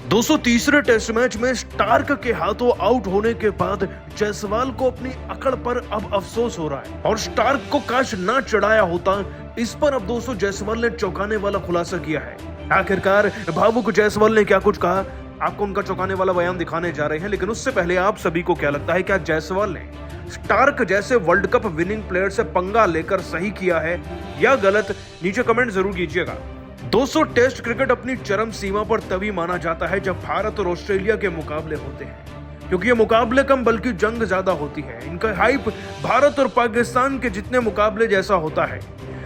दोस्तों तीसरे test match में स्टार्क के हाथों आउट होने के बाद जायसवाल को अपनी अकड़ पर अब अफसोस हो रहा है और स्टार्क को काश ना चढ़ाया होता। इस पर अब दोस्तों जायसवाल ने चौंकाने वाला खुलासा किया है। आखिरकार भावुक जायसवाल ने क्या कुछ कहा, आपको उनका चौंकाने वाला बयान दिखाने जा रहे हैं, लेकिन उससे पहले आप सभी को क्या लगता है, क्या जायसवाल ने स्टार्क जैसे वर्ल्ड कप विनिंग प्लेयर से पंगा लेकर सही किया है या गलत? नीचे कमेंट जरूर कीजिएगा। दोस्तों टेस्ट क्रिकेट अपनी चरम सीमा पर तभी माना जाता है जब भारत और ऑस्ट्रेलिया के मुकाबले होते हैं, क्योंकि ये मुकाबले कम बल्कि जंग ज्यादा होती है। इनका हाइप भारत और पाकिस्तान के जितने मुकाबले जैसा होता है,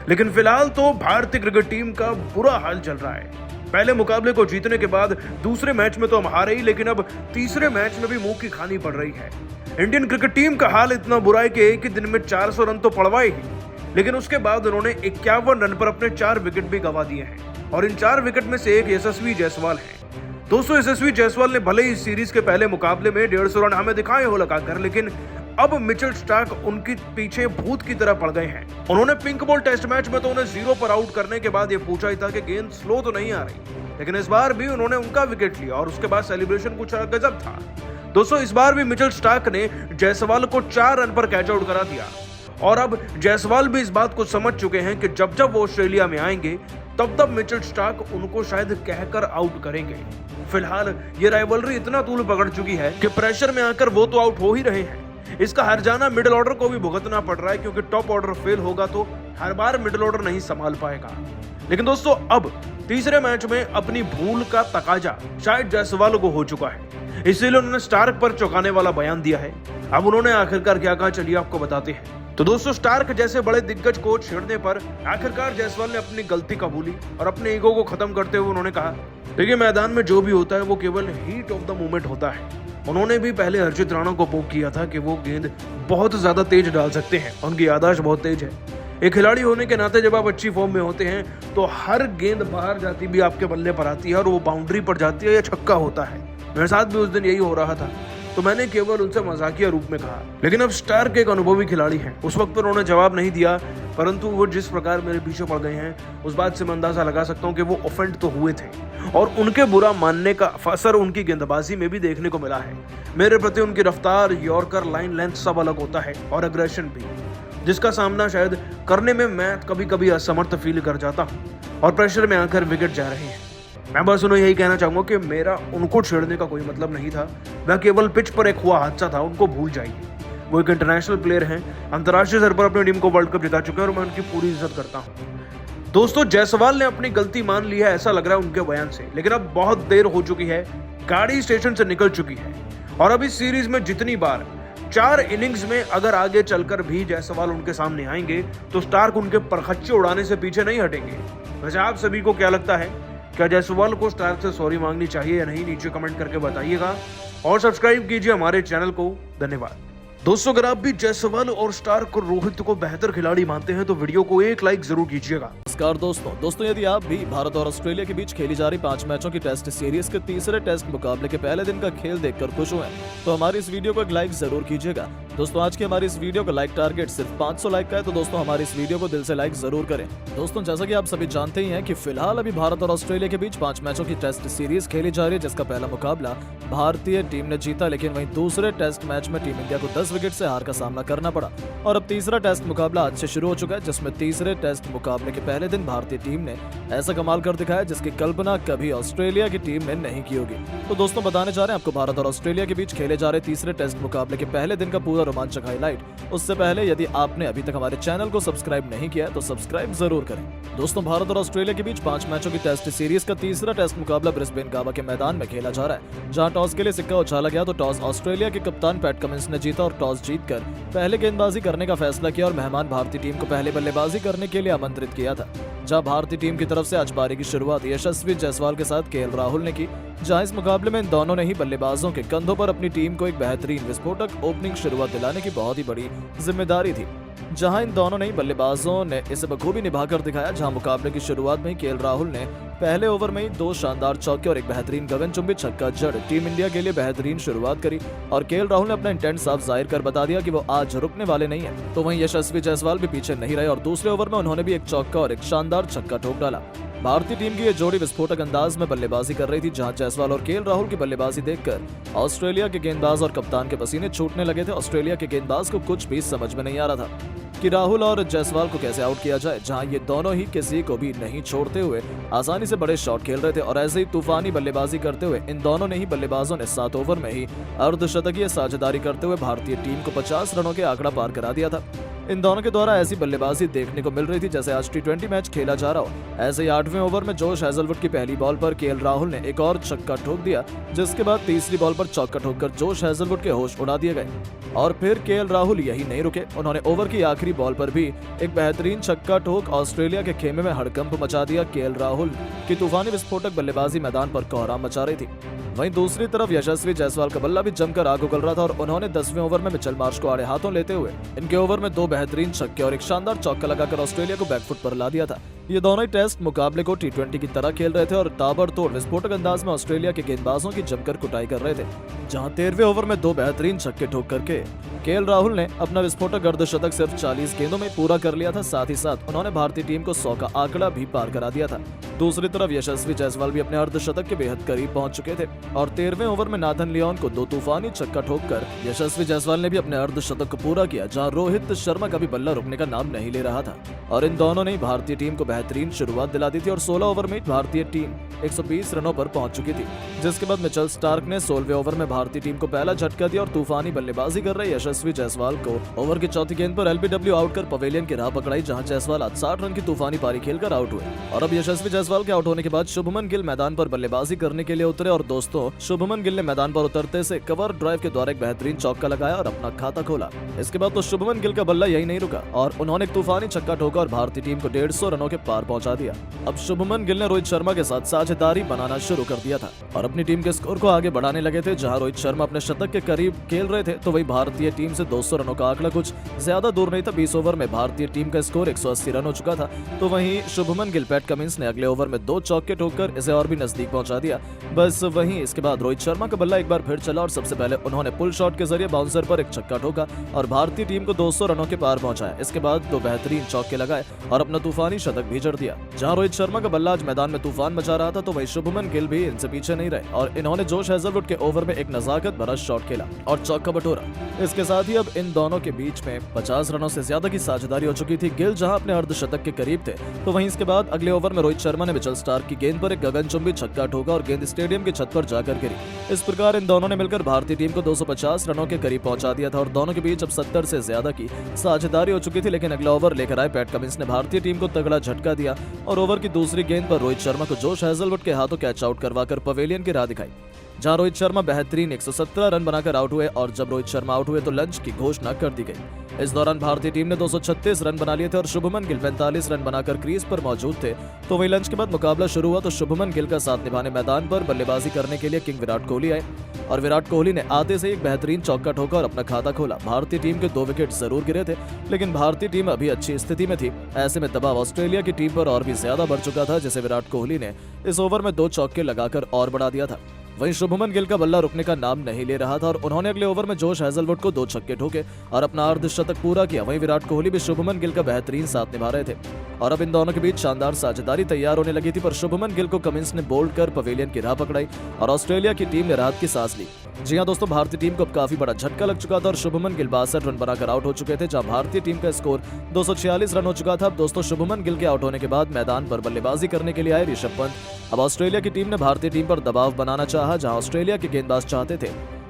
लेकिन फिलहाल तो भारतीय क्रिकेट टीम का बुरा हाल चल रहा है। पहले मुकाबले को जीतने के बाद दूसरे मैच में तो हम हारे ही, लेकिन अब तीसरे मैच में भी मुंह की खानी पड़ रही है। इंडियन क्रिकेट टीम का हाल इतना बुरा है कि एक ही दिन में 400 रन तो पड़वाए ही, लेकिन उसके बाद उन्होंने 51 रन पर अपने 4 विकेट भी गंवा दिए हैं और इन 4 विकेट में से एक यशस्वी जायसवाल है। दोस्तों यशस्वी जायसवाल ने भले ही सीरीज के पहले मुकाबले में 150 रन हमें दिखाए हो लगाकर, लेकिन अब मिचेल स्टार्क उनके पीछे भूत की तरह पड़ गए हैं। उन्होंने पिंक बॉल टेस्ट मैच में तो उन्हें 0 पर आउट करने के बाद ये पूछा ही था कि गेंद स्लो तो नहीं आ रही, लेकिन इस बार भी उन्होंने उनका विकेट लिया और उसके बाद सेलिब्रेशन कुछ गजब था। दोस्तों इस बार भी मिचेल स्टार्क ने जायसवाल को 4 रन पर कैच आउट करा दिया और अब जायसवाल भी इस बात को समझ चुके हैं कि जब जब वो ऑस्ट्रेलिया में आएंगे तब तब मिचेल स्टार्क उनको शायद कहकर आउट करेंगे। फिलहाल ये राइवलरी इतना तूल पकड़ चुकी है कि प्रेशर में आकर वो तो आउट हो ही रहे हैं। इसका हर्जाना मिडिल ऑर्डर को भी भुगतना पड़ रहा है, क्योंकि टॉप ऑर्डर फेल होगा तो हर बार मिडिल ऑर्डर नहीं संभाल पाएगा। लेकिन दोस्तों अब तीसरे मैच में अपनी भूल का तकाजा शायद जायसवाल को हो चुका है, इसीलिए उन्होंने स्टार्क पर चौंकाने वाला बयान दिया है। अब उन्होंने आखिरकार क्या कहा, चलिए आपको बताते हैं। तो दोस्तों स्टार्क जैसे बड़े दिग्गज को छेड़ने पर आखिरकार जायसवाल ने अपनी गलती कबूली और अपने ईगो को खत्म करते हुए उन्होंने कहा, देखिए मैदान में जो भी होता है वो केवल हीट ऑफ द मोमेंट होता है। उन्होंने भी पहले हर्षित राणा को पोक किया था कि वो गेंद बहुत ज्यादा तेज डाल सकते हैं, उनकी याददाश्त बहुत तेज है। एक खिलाड़ी होने के नाते जब आप अच्छी फॉर्म में होते हैं तो हर गेंद बाहर जाती भी आपके बल्ले पर आती है और वो बाउंड्री पर जाती है या छक्का होता है। मेरे साथ भी उस दिन यही हो रहा था, तो मैंने केवल उनसे मजाकिया रूप में कहा। लेकिन अब स्टार्क एक अनुभवी खिलाड़ी हैं, उस वक्त पर उन्होंने जवाब नहीं दिया, परंतु वो जिस प्रकार मेरे पीछे पड़ गए हैं उस बात से मैं अंदाजा लगा सकता हूँ कि वो ऑफेंड तो हुए थे और उनके बुरा मानने का असर उनकी गेंदबाजी में भी देखने को मिला है। मेरे प्रति उनकी रफ्तार, यॉर्कर, लाइन लेंथ सब अलग होता है और अग्रेशन भी, जिसका सामना शायद करने में मैं कभी कभी असमर्थ फील कर जाता हूँ और प्रेशर में आकर विकेट जा रहे हैं। मैं बस उन्हें यही कहना चाहूंगा कि मेरा उनको छेड़ने का कोई मतलब नहीं था, वह केवल पिच पर एक हुआ हादसा था, उनको भूल जाइए। वो एक इंटरनेशनल प्लेयर हैं, अंतर्राष्ट्रीय स्तर पर अपनी टीम को वर्ल्ड कप जिता चुके हैं और मैं उनकी पूरी इज्जत करता हूं। दोस्तों जायसवाल ने अपनी गलती मान ली है, ऐसा लग रहा है उनके बयान से, लेकिन अब बहुत देर हो चुकी है, गाड़ी स्टेशन से निकल चुकी है और अब इस सीरीज में जितनी बार 4 इनिंग्स में अगर आगे चलकर भी जायसवाल उनके सामने आएंगे तो स्टार्क उनके परखच्चे उड़ाने से पीछे नहीं हटेंगे। वैसे आप सभी को क्या लगता है, क्या जायसवाल को स्टार्क से सॉरी मांगनी चाहिए या नहीं? नीचे कमेंट करके बताइएगा और सब्सक्राइब कीजिए हमारे चैनल को। धन्यवाद। दोस्तों अगर आप भी जायसवाल और स्टार्क और रोहित को बेहतर खिलाड़ी मानते हैं तो वीडियो को एक लाइक जरूर कीजिएगा। नमस्कार दोस्तों यदि आप भी भारत और ऑस्ट्रेलिया के बीच खेली जा रही 5 मैचों की टेस्ट सीरीज के तीसरे टेस्ट मुकाबले के पहले दिन का खेल देखकर खुश हुए तो हमारी इस वीडियो को एक लाइक जरूर कीजिएगा। दोस्तों आज की हमारी इस वीडियो का लाइक टारगेट सिर्फ 500 लाइक का है, तो दोस्तों हमारी इस वीडियो को दिल से लाइक जरूर करें। दोस्तों जैसा कि आप सभी जानते ही हैं कि फिलहाल अभी भारत और ऑस्ट्रेलिया के बीच 5 मैचों की टेस्ट सीरीज खेली जा रही है, जिसका पहला मुकाबला भारतीय टीम ने जीता, लेकिन वहीं दूसरे टेस्ट मैच में टीम इंडिया को 10 विकेट से हार का सामना करना पड़ा और अब तीसरा टेस्ट मुकाबला आज से शुरू हो चुका है, जिसमें तीसरे टेस्ट मुकाबले के पहले दिन भारतीय टीम ने ऐसा कमाल कर दिखाया जिसकी कल्पना कभी ऑस्ट्रेलिया की टीम ने नहीं की होगी। तो दोस्तों बताने जा रहे हैं आपको भारत और ऑस्ट्रेलिया के बीच खेले जा रहे तीसरे टेस्ट मुकाबले के पहले दिन का पूरा रोमांचक हाईलाइट। उससे पहले यदि आपने अभी तक हमारे चैनल को सब्सक्राइब नहीं किया है तो सब्सक्राइब जरूर करें। दोस्तों भारत और ऑस्ट्रेलिया के बीच 5 मैचों की टेस्ट सीरीज का तीसरा टेस्ट मुकाबला ब्रिस्बेन गावा के मैदान में खेला जा रहा है, जहां टॉस के लिए सिक्का उछाला गया तो टॉस ऑस्ट्रेलिया के कप्तान पैट कमिंस ने जीता और टॉस जीतकर पहले गेंदबाजी करने का फैसला किया और मेहमान भारतीय टीम को पहले बल्लेबाजी करने के लिए आमंत्रित किया था। जहां भारतीय टीम की तरफ से आज पारी की शुरुआत यशस्वी जायसवाल के साथ केएल राहुल ने की, जहां इस मुकाबले में इन दोनों ने ही बल्लेबाजों के कंधों पर अपनी टीम को एक बेहतरीन विस्फोटक ओपनिंग शुरुआत दिलाने की बहुत ही बड़ी जिम्मेदारी थी। जहां इन दोनों ने बल्लेबाजों ने इसे बखूबी निभाकर दिखाया, जहां मुकाबले की शुरुआत में केएल राहुल ने पहले ओवर में ही 2 शानदार चौके और एक बेहतरीन गगनचुंबी छक्का जड़ टीम इंडिया के लिए बेहतरीन शुरुआत करी और केएल राहुल ने अपना इंटेंट साफ जाहिर कर बता दिया कि वो आज रुकने वाले नहीं है। तो वहीं यशस्वी जायसवाल भी पीछे नहीं रहे और दूसरे ओवर में उन्होंने भी एक चौका और एक शानदार छक्का ठोक डाला। भारतीय टीम की ये जोड़ी विस्फोटक अंदाज में बल्लेबाजी कर रही थी, जहां जायसवाल और केएल राहुल की बल्लेबाजी देखकर ऑस्ट्रेलिया के गेंदबाज और कप्तान के पसीने छूटने लगे थे। ऑस्ट्रेलिया के गेंदबाज को कुछ भी समझ में नहीं आ रहा था कि राहुल और जायसवाल को कैसे आउट किया जाए, जहां ये दोनों ही किसी को भी नहीं छोड़ते हुए आसानी से बड़े शॉट खेल रहे थे। और ऐसे ही तूफानी बल्लेबाजी करते हुए इन दोनों ने ही बल्लेबाजों ने 7 ओवर में ही अर्धशतकीय साझेदारी करते हुए भारतीय टीम को 50 रनों के आंकड़ा पार करा दिया था। इन दोनों के द्वारा ऐसी बल्लेबाजी देखने को मिल रही थी जैसे आज T20 मैच खेला जा रहा हो। ऐसे ही 8वें ओवर में जोश हेजलवुड की पहली बॉल पर केएल राहुल ने एक और छक्का ठोक दिया, जिसके बाद तीसरी बॉल पर चौका ठोककर जोश हेजलवुड के होश उड़ा दिए गए। और फिर केएल राहुल यही नहीं रुके, उन्होंने ओवर की आखिरी बॉल पर भी एक बेहतरीन छक्का ठोक ऑस्ट्रेलिया के खेमे में हड़कंप मचा दिया। केएल राहुल की तूफानी विस्फोटक बल्लेबाजी मैदान पर कोहराम मचा रही थी। वहीं दूसरी तरफ यशस्वी जायसवाल का बल्ला भी जमकर आग उगल रहा था और उन्होंने 10वें ओवर में मिचेल मार्श को आड़े हाथों लेते हुए इनके ओवर में 2 बेहतरीन छक्के और एक शानदार चौका लगाकर ऑस्ट्रेलिया को बैकफुट पर ला दिया था। ये दोनों ही टेस्ट मुकाबले को T20 की तरह खेल रहे थे और ताबड़तोड़ विस्फोटक अंदाज में ऑस्ट्रेलिया के गेंदबाजों की जमकर कुटाई कर रहे थे। जहां 13वें ओवर में 2 बेहतरीन छक्के ठोक करके केएल राहुल ने अपना विस्फोटक अर्धशतक सिर्फ 40 गेंदों में पूरा कर लिया था। साथ ही साथ उन्होंने भारतीय टीम को 100 का आंकड़ा भी पार करा दिया था। दूसरी तरफ यशस्वी जायसवाल भी अपने अर्धशतक के बेहद करीब पहुंच चुके थे और 13वें ओवर में नाथन लियोन को 2 तूफानी छक्का ठोककर यशस्वी जायसवाल ने भी अपने अर्धशतक को पूरा किया, जहां रोहित शर्मा का भी बल्ला रुकने का नाम नहीं ले रहा था। और इन दोनों ने भारतीय टीम को बेहतरीन शुरुआत दिला दी थी और 16 ओवर में भारतीय टीम 120 रनों पर पहुंच चुकी थी, जिसके बाद मिचेल स्टार्क ने 16वें ओवर में भारतीय टीम को पहला झटका दिया और तूफानी बल्लेबाजी कर रहे यशस्वी जायसवाल को ओवर की चौथी गेंद पर एलबीडब्ल्यू आउट कर पवेलियन की राह पकड़ाई, जहां जायसवाल आज 60 रन की तूफानी पारी खेलकर आउट हुए। और अब यशस्वी जायसवाल के आउट होने के बाद शुभमन गिल मैदान पर बल्लेबाजी करने के लिए उतरे और दोस्तों शुभमन गिल ने मैदान पर उतरते से कवर ड्राइव के द्वारा एक बेहतरीन चौका लगाया और अपना खाता खोला। इसके बाद तो शुभमन गिल का बल्ला यही नहीं रुका और उन्होंने एक तूफानी छक्का ठोका और भारतीय टीम को 150 रनों के पार पहुंचा दिया। अब शुभमन गिल ने रोहित शर्मा के साथ साझेदारी बनाना शुरू कर दिया था और अपनी टीम के स्कोर को आगे बढ़ाने लगे थे। जहां रोहित शर्मा अपने शतक के करीब खेल रहे थे तो वही भारतीय टीम से 200 रनों का आंकड़ा कुछ ज्यादा दूर नहीं था। 20 ओवर में भारतीय टीम का स्कोर 180 रन हो चुका था। तो वहीं शुभमन गिल पैट कमिंस ने अगले ओवर में 2 चौके ठोककर इसे और भी नजदीक पहुंचा दिया। बस वहीं इसके बाद रोहित शर्मा का बल्ला एक बार फिर चला और सबसे पहले उन्होंने पुल शॉट के जरिए बाउंसर पर एक छक्का ठोका और भारतीय टीम को 200 रनों के पार पहुंचाया। इसके बाद 2 बेहतरीन चौके लगाए और अपना तूफानी शतक भी जड़ दिया। जहां रोहित शर्मा का बल्ला आज मैदान में तूफान मचा रहा था तो वही शुभमन गिल भी इनसे पीछे नहीं रहे और इन्होंने जोश हेजलवुड के ओवर में एक नजाकत भरा शॉट खेला और चौका बटोरा। इसके साथ ही अब इन दोनों के बीच में 50 रनों से ज्यादा की साझेदारी हो चुकी थी। गिल जहां अपने अर्धशतक के करीब थे तो वहीं इसके बाद अगले ओवर में रोहित शर्मा ने मिचेल स्टार्क की गेंद पर एक गगनचुंबी छक्का ठोका और गेंद स्टेडियम की छत पर जाकर गिरी। इस प्रकार इन दोनों ने मिलकर भारतीय टीम को 250 रनों के करीब पहुंचा दिया था और दोनों के बीच अब 70 से ज्यादा की साझेदारी हो चुकी थी। लेकिन अगला ओवर लेकर आए पैट कमिंस ने भारतीय टीम को तगड़ा झटका दिया और ओवर की दूसरी गेंद पर रोहित शर्मा को जोश हेजलवुड के हाथों कैच आउट करवाकर पवेलियन की राह दिखाई, जहां रोहित शर्मा बेहतरीन 117 रन बनाकर आउट हुए और जब रोहित शर्मा आउट हुए तो लंच की घोषणा कर दी गई। इस दौरान भारतीय टीम ने 236 रन बना लिए थे और शुभमन गिल 45 रन बनाकर क्रीज पर मौजूद थे। तो वही लंच के बाद मुकाबला शुरू हुआ तो शुभमन गिल का साथ निभाने मैदान पर बल्लेबाजी करने के लिए किंग विराट कोहली आए और विराट कोहली ने आते से एक बेहतरीन चौका ठोका और अपना खाता खोला। भारतीय टीम के 2 विकेट जरूर गिरे थे लेकिन भारतीय टीम अभी अच्छी स्थिति में थी। ऐसे में दबाव ऑस्ट्रेलिया की टीम पर और भी ज्यादा बढ़ चुका था, जिसे विराट कोहली ने इस ओवर में 2 चौके लगाकर और बढ़ा दिया था। वहीं शुभमन गिल का बल्ला रुकने का नाम नहीं ले रहा था और उन्होंने अगले ओवर में जोश हेजलवुड को 2 छक्के ठोके और अपना अर्धशतक पूरा किया। वहीं विराट कोहली भी शुभमन गिल का बेहतरीन साथ निभा रहे थे और अब इन दोनों के बीच शानदार साझेदारी तैयार होने लगी थी, पर शुभमन गिल को कमिंस ने बोल्ड कर पवेलियन की राह पकड़ाई और ऑस्ट्रेलिया की टीम ने राहत की सांस ली। जी हां दोस्तों, भारतीय टीम को अब काफी बड़ा झटका लग चुका था और शुभमन गिल 62 रन बनाकर आउट हो चुके थे, जहां भारतीय टीम का स्कोर 246 रन हो चुका था। अब दोस्तों शुभमन गिल के आउट होने के बाद मैदान पर बल्लेबाजी करने के लिए आए ऋषभ पंत। अब ऑस्ट्रेलिया की टीम ने भारतीय टीम पर दबाव बनाना चाहा, जहां ऑस्ट्रेलिया के गेंदबाज चाहते थे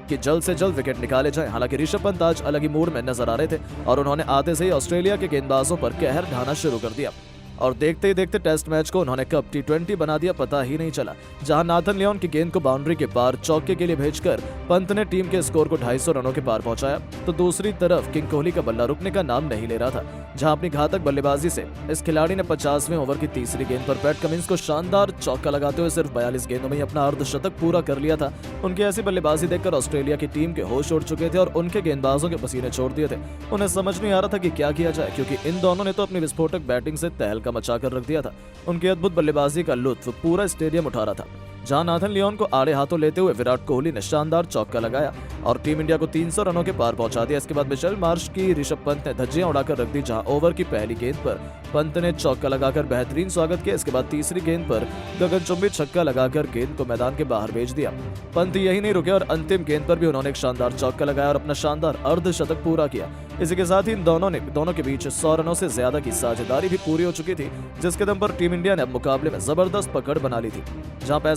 कि जल्द से जल्द विकेट निकाले जाए। हालांकि ऋषभ पंत आज अलग ही मूड में नजर आ रहे थे और उन्होंने आते से ही ऑस्ट्रेलिया के गेंदबाजों पर कहर ढाना शुरू कर दिया और देखते ही देखते टेस्ट मैच को उन्होंने कब T20 बना दिया पता ही नहीं चला। जहां नाथन लियोन की गेंद को बाउंड्री के पार चौके के लिए भेजकर पंत ने टीम के स्कोर को 250 रनों के पार पहुंचाया तो दूसरी तरफ किंग कोहली का बल्ला रुकने का नाम नहीं ले रहा था। जहां अपनी घातक बल्लेबाजी से इस खिलाड़ी ने 50वें ओवर की तीसरी गेंद पर पैट कमिंस को शानदार चौका लगाते हुए सिर्फ 42 गेंदों में ही अपना अर्धशतक पूरा कर लिया था। उनकी ऐसी बल्लेबाजी देखकर ऑस्ट्रेलिया की टीम के होश उड़ चुके थे और उनके गेंदबाजों के पसीने छोड़ दिए थे। उन्हें समझ नहीं आ रहा था कि क्या किया जाए, क्योंकि इन दोनों ने तो अपनी विस्फोटक बैटिंग से तहलका मचा कर रख दिया था। उनकी अद्भुत बल्लेबाजी का लुत्फ पूरा स्टेडियम उठा रहा था। जहां नाथन लियोन को आड़े हाथों लेते हुए विराट कोहली ने शानदार चौका लगाया और टीम इंडिया को 300 रनों के पार पहुंचा दिया। इसके बाद मिचेल मार्श की ऋषभ पंत ने धज्जियां उड़ाकर रख दी, जहां ओवर की पहली गेंद पर पंत ने चौका लगाकर बेहतरीन स्वागत किया। इसके बाद तीसरी गेंद पर गगनचुंबी छक्का लगाकर गेंद को मैदान के बाहर भेज दिया। पंत यही नहीं रुके और अंतिम गेंद पर भी उन्होंने एक शानदार चौका लगाया और अपना शानदार अर्धशतक पूरा किया। इसी के साथ ही इन दोनों के बीच 100 रनों से ज्यादा की साझेदारी भी पूरी हो चुकी थी, जिसके दम पर टीम इंडिया ने अब मुकाबले में जबरदस्त पकड़ बना ली थी, जहां 65